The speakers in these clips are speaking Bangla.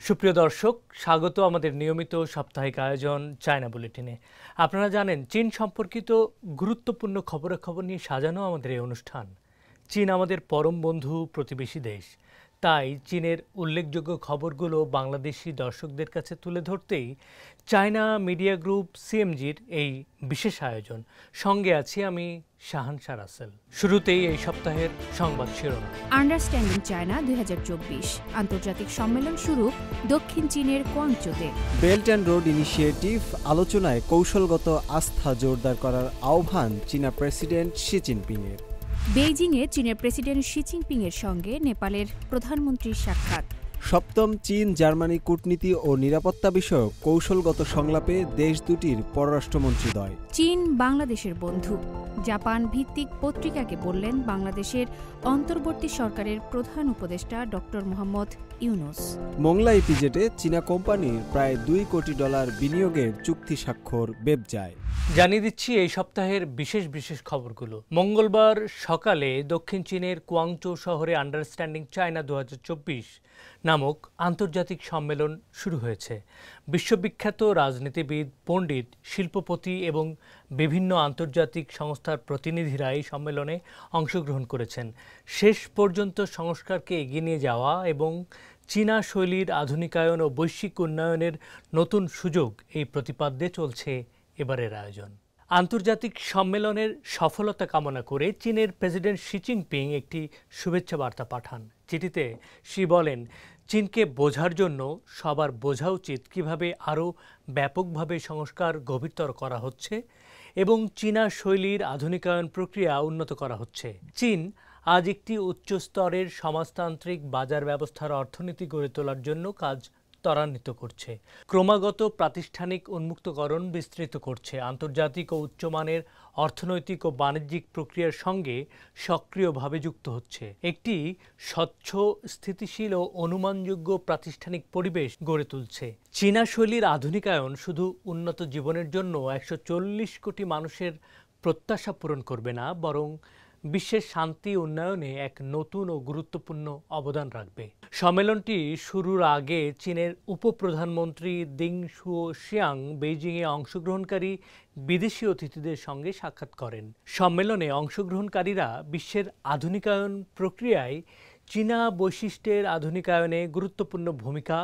সুপ্রিয় দর্শক, স্বাগত আমাদের নিয়মিত সাপ্তাহিক আয়োজন চায়না বুলেটিনে। আপনারা জানেন, চীন সম্পর্কিত গুরুত্বপূর্ণ খবরাখবর নিয়ে সাজানো আমাদের এই অনুষ্ঠান। চীন আমাদের পরম বন্ধু, প্রতিবেশী দেশ। তাই চীনের উল্লেখযোগ্য খবরগুলো বাংলাদেশি দর্শকদের কাছে তুলে ধরতেই চায়না মিডিয়া গ্রুপ সিএমজির এই বিশেষ আয়োজন। সঙ্গে আছি আমি শাহানশা রাসেল। শুরুতেই এই সপ্তাহের সংবাদ শিরোনাম। আন্ডারস্ট্যান্ডিং চায়না 2024 আন্তর্জাতিক সম্মেলন শুরু দক্ষিণ চীনের কোয়াংচৌতে। বেল্ট অ্যান্ড রোড ইনিশিয়েটিভ আলোচনায় কৌশলগত আস্থা জোরদার করার আহ্বান চীনা প্রেসিডেন্ট শি জিনপিংয়ের। বেইজিংয়ে চীনের প্রেসিডেন্ট শি জিনপিংয়ের সঙ্গে নেপালের প্রধানমন্ত্রীর সাক্ষাৎ। সপ্তম চীন জার্মানি কূটনীতি ও নিরাপত্তা বিষয়ক কৌশলগত সংলাপে দেশ দুটির পররাষ্ট্রমন্ত্রীদ্বয়। চীন বাংলাদেশের বন্ধু, জাপান ভিত্তিক পত্রিকাকে বললেন বাংলাদেশের অন্তর্বর্তী সরকারের প্রধান উপদেষ্টা ডক্টর মোহাম্মদ ইউনুস। মোংলা ইপিজেডে চীনা কোম্পানির প্রায় $2 কোটি বিনিয়োগের চুক্তি স্বাক্ষর বেবজায়। জানিয়ে দিচ্ছি এই সপ্তাহের বিশেষ বিশেষ খবরগুলো। মঙ্গলবার সকালে দক্ষিণ চীনের কুয়াংচৌ শহরে আন্ডারস্ট্যান্ডিং চায়না 2024 নামক আন্তর্জাতিক সম্মেলন শুরু হয়েছে। বিশ্ববিখ্যাত রাজনীতিবিদ, পণ্ডিত, শিল্পপতি এবং বিভিন্ন আন্তর্জাতিক সংস্থার প্রতিনিধিরা এই সম্মেলনে অংশগ্রহণ করেছেন। শেষ পর্যন্ত সংস্কারকে এগিয়ে নিয়ে যাওয়া এবং চীনা শৈলীর আধুনিকায়ন ও বৈশ্বিক উন্নয়নের নতুন সুযোগ, এই প্রতিপাদ্যে চলছে এবারের আয়োজন। আন্তর্জাতিক সম্মেলনের সফলতা কামনা করে চীনের প্রেসিডেন্ট শি জিনপিং একটি শুভেচ্ছা বার্তা পাঠান। চিঠিতে শি বলেন, চীনকে বোঝার জন্য সবার বোঝা উচিত কীভাবে আরও ব্যাপকভাবে সংস্কার গভীরতর করা হচ্ছে এবং চীনা শৈলীর আধুনিকায়ন প্রক্রিয়া উন্নত করা হচ্ছে। চীন আজ একটি উচ্চ স্তরের সমাজতান্ত্রিক বাজার ব্যবস্থার অর্থনীতি গড়ে তোলার জন্য কাজ ত্বরান্বিত করছে, ক্রমাগত প্রাতিষ্ঠানিক উন্মুক্তকরণ বিস্তৃত করছে, আন্তর্জাতিক ও উচ্চমানের অর্থনৈতিক ও বাণিজ্যিক প্রক্রিয়ার সঙ্গে সক্রিয়ভাবে যুক্ত হচ্ছে, একটি স্বচ্ছ, স্থিতিশীল ও অনুমানযোগ্য প্রাতিষ্ঠানিক পরিবেশ গড়ে তুলছে। চীনা শৈলীর আধুনিকায়ন শুধু উন্নত জীবনের জন্য 140 কোটি মানুষের প্রত্যাশা পূরণ করবে না, বরং বিশ্বের শান্তি উন্নয়নে এক নতুন ও গুরুত্বপূর্ণ অবদান রাখবে। সম্মেলনটি শুরুর আগে চীনের উপপ্রধানমন্ত্রী দিং শুয়াং বেইজিংয়ে অংশগ্রহণকারী বিদেশি অতিথিদের সঙ্গে সাক্ষাৎ করেন। সম্মেলনে অংশগ্রহণকারীরা বিশ্বের আধুনিকায়ন প্রক্রিয়ায় চীনা বৈশিষ্ট্যের আধুনিকায়নে গুরুত্বপূর্ণ ভূমিকা,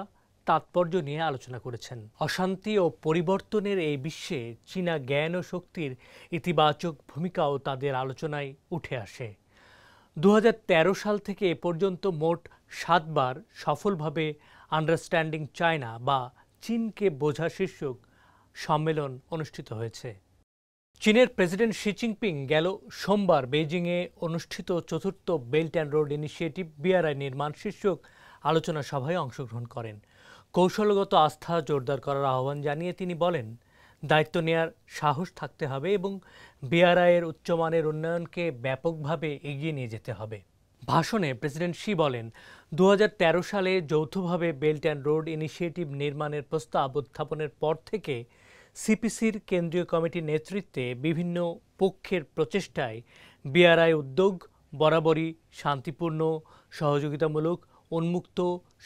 তাৎপর্য নিয়ে আলোচনা করেছেন। অশান্তি ও পরিবর্তনের এই বিশ্বে চীনা জ্ঞান ও শক্তির ইতিবাচক ভূমিকাও তাদের আলোচনায় উঠে আসে। 2013 সাল থেকে এ পর্যন্ত মোট 7 বার সফলভাবে আন্ডারস্ট্যান্ডিং চায়না বা চীনকে বোঝা শীর্ষক সম্মেলন অনুষ্ঠিত হয়েছে। চীনের প্রেসিডেন্ট শি জিনপিং গেল সোমবার বেইজিংয়ে অনুষ্ঠিত চতুর্থ belt and road initiative BRI নির্মাণ শীর্ষক আলোচনা সভায় অংশগ্রহণ করেন। কৌশলগত আস্থা জোরদার করার আহ্বান জানিয়ে তিনি বলেন, দায়িত্ব নেয়ার সাহস থাকতে হবে এবং BRI এর উচ্চমানের উন্নয়নকে ব্যাপকভাবে এগিয়ে নিয়ে যেতে হবে। ভাষণে প্রেসিডেন্ট শি বলেন, 2013 সালে যৌথভাবে বেল্ট অ্যান্ড রোড ইনিশিয়েটিভ নির্মাণের প্রস্তাব উত্থাপনের পর থেকে CPCর কেন্দ্রীয় কমিটির নেতৃত্বে বিভিন্ন পক্ষের প্রচেষ্টায় BRI উদ্যোগ বরাবরই শান্তিপূর্ণ, সহযোগিতামূলক, উন্মুক্ত,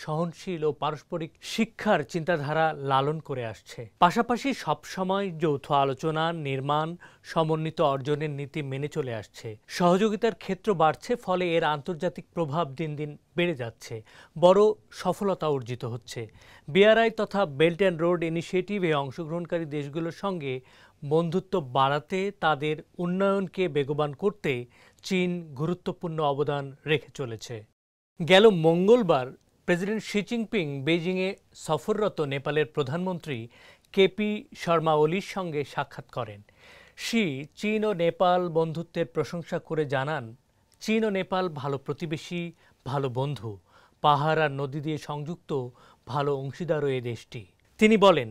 সহনশীল ও পারস্পরিক শিক্ষার চিন্তাধারা লালন করে আসছে। পাশাপাশি সবসময় যৌথ আলোচনা, নির্মাণ, সমন্বিত অর্জনের নীতি মেনে চলে আসছে। সহযোগিতার ক্ষেত্র বাড়ছে, ফলে এর আন্তর্জাতিক প্রভাব দিন দিন বেড়ে যাচ্ছে, বড় সফলতা অর্জিত হচ্ছে। BRI তথা বেল্ট অ্যান্ড রোড ইনিশিয়েটিভে অংশগ্রহণকারী দেশগুলোর সঙ্গে বন্ধুত্ব বাড়াতে, তাদের উন্নয়নকে বেগবান করতে চীন গুরুত্বপূর্ণ অবদান রেখে চলেছে। গেল মঙ্গলবার প্রেসিডেন্ট শি জিনপিং বেইজিংয়ে সফররত নেপালের প্রধানমন্ত্রী KP শর্মা ওলির সঙ্গে সাক্ষাৎ করেন। শি চীন ও নেপাল বন্ধুত্বের প্রশংসা করে জানান, চীন ও নেপাল ভালো প্রতিবেশী, ভালো বন্ধু, পাহাড় আর নদী দিয়ে সংযুক্ত ভালো অংশীদারও এ দেশটি। তিনি বলেন,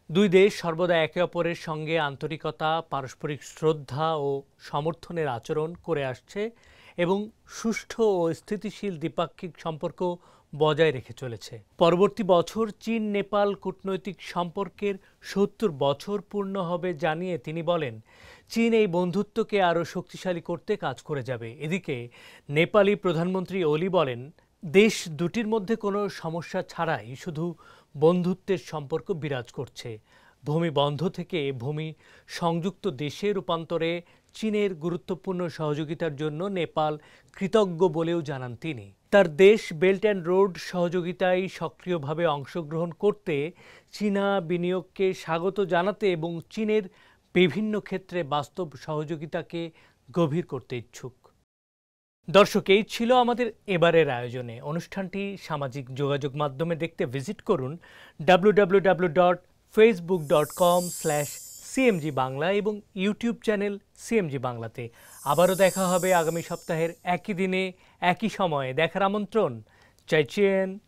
দুই দেশ সর্বদা একে অপরের সঙ্গে আন্তরিকতা, পারস্পরিক শ্রদ্ধা ও সমর্থনের আচরণ করে আসছে এবং সুষ্ঠু ও স্থিতিশীল দ্বিপাক্ষিক সম্পর্ক বজায় রেখে চলেছে। পরবর্তী বছর চীন নেপাল কূটনৈতিক সম্পর্কের 70 বছর পূর্ণ হবে জানিয়ে তিনি বলেন, চীন এই বন্ধুত্বকে আরও শক্তিশালী করতে কাজ করে যাবে। এদিকে নেপালি প্রধানমন্ত্রী ওলি বলেন, দেশ দুটির মধ্যে কোনো সমস্যা ছাড়াই শুধু বন্ধুত্বের সম্পর্ক বিরাজ করছে। ভূমি বন্ধ থেকে ভূমি সংযুক্ত দেশে রূপান্তরে চীনের গুরুত্বপূর্ণ সহযোগিতার জন্য নেপাল কৃতজ্ঞ বলেও জানান তিনি। তার দেশ বেল্ট অ্যান্ড রোড সহযোগিতায় সক্রিয়ভাবে অংশগ্রহণ করতে চীনা বিনিয়োগকে স্বাগত জানাতে এবং চীনের বিভিন্ন ক্ষেত্রে বাস্তব সহযোগিতাকে গভীর করতে ইচ্ছুক। দর্শক, এই ছিল আমাদের এবারের আয়োজনে। অনুষ্ঠানটি সামাজিক যোগাযোগ মাধ্যমে দেখতে ভিজিট করুন www.facebook.com/CMG বাংলা এবং ইউটিউব চ্যানেল CMG বাংলাতে। আবারও দেখা হবে আগামী সপ্তাহের একই দিনে একই সময়ে। দেখার আমন্ত্রণ। চাইছেন।